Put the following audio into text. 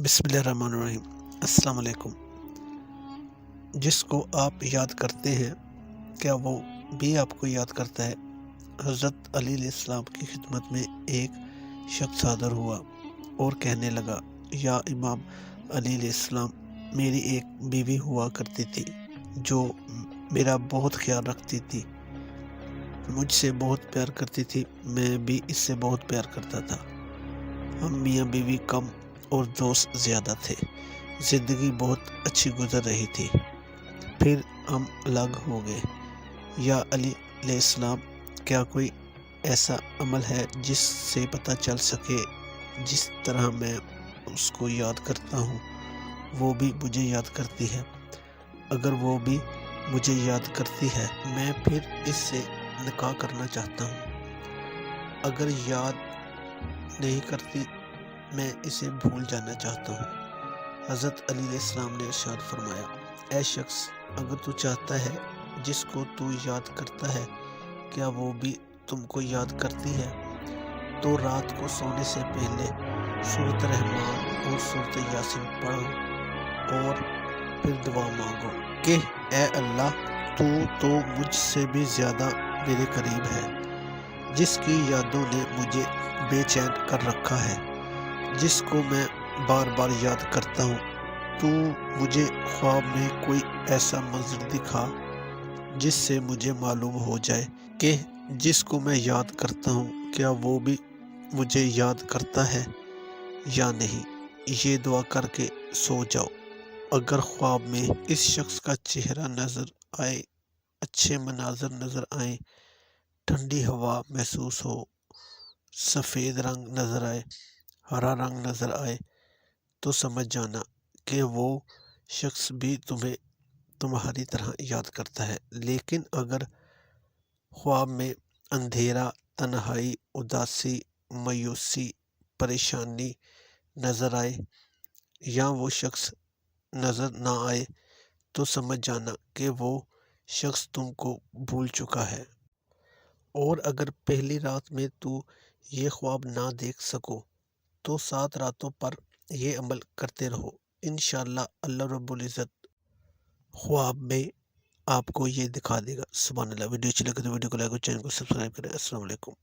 बिस्मिल्लाहिर्रहमानिर्रहीम। अस्सलाम वालेकुम। जिस को आप याद करते हैं, क्या वो भी आपको याद करता है? हज़रत अली अलैहिस्सलाम की खिदमत में एक शख्स हाज़िर हुआ और कहने लगा, या इमाम अली अलैहिस्सलाम, मेरी एक बीवी हुआ करती थी जो मेरा बहुत ख्याल रखती थी, मुझसे बहुत प्यार करती थी, मैं भी इससे बहुत प्यार करता था। हम मियाँ बीवी कम और दोस्त ज़्यादा थे। ज़िंदगी बहुत अच्छी गुजर रही थी। फिर हम अलग हो गए। या अली अलैहिस्सलाम, क्या कोई ऐसा अमल है जिससे पता चल सके जिस तरह मैं उसको याद करता हूँ वो भी मुझे याद करती है? अगर वो भी मुझे याद करती है, मैं फिर इससे निकाह करना चाहता हूँ। अगर याद नहीं करती, मैं इसे भूल जाना चाहता हूँ। हज़रत अली अलैहिस्सलाम ने इरशाद फरमाया, ऐ शख्स, अगर तू चाहता है जिसको तू याद करता है, क्या वो भी तुमको याद करती है? तो रात को सोने से पहले सूरत रहमान और सूरत यासीन पढ़ो और फिर दुआ मांगो कि ए अल्लाह, तू तो मुझसे भी ज़्यादा मेरे करीब है, जिसकी यादों ने मुझे बेचैन कर रखा है, जिसको मैं बार बार याद करता हूँ। तू मुझे ख्वाब में कोई ऐसा मंजर दिखा जिससे मुझे मालूम हो जाए कि जिसको मैं याद करता हूँ, क्या वो भी मुझे याद करता है या नहीं। ये दुआ करके सो जाओ। अगर ख्वाब में इस शख्स का चेहरा नज़र आए, अच्छे मनाजर नज़र आए, ठंडी हवा महसूस हो, सफ़ेद रंग नज़र आए, हरा रंग नज़र आए, तो समझ जाना कि वो शख्स भी तुम्हें तुम्हारी तरह याद करता है। लेकिन अगर ख्वाब में अंधेरा, तन्हाई, उदासी, मायूसी, परेशानी नज़र आए या वो शख्स नज़र ना आए, तो समझ जाना कि वो शख्स तुमको भूल चुका है। और अगर पहली रात में तू ये ख्वाब ना देख सको, तो 7 रातों पर ये अमल करते रहो। इंशाअल्लाह अल्लाह रब्बुल इज़्ज़त ख्वाब में आपको ये दिखा देगा। सुभान अल्लाह। वीडियो अच्छी लगे तो वीडियो को लाइक और चैनल को सब्सक्राइब करें। अस्सलाम वालेकुम।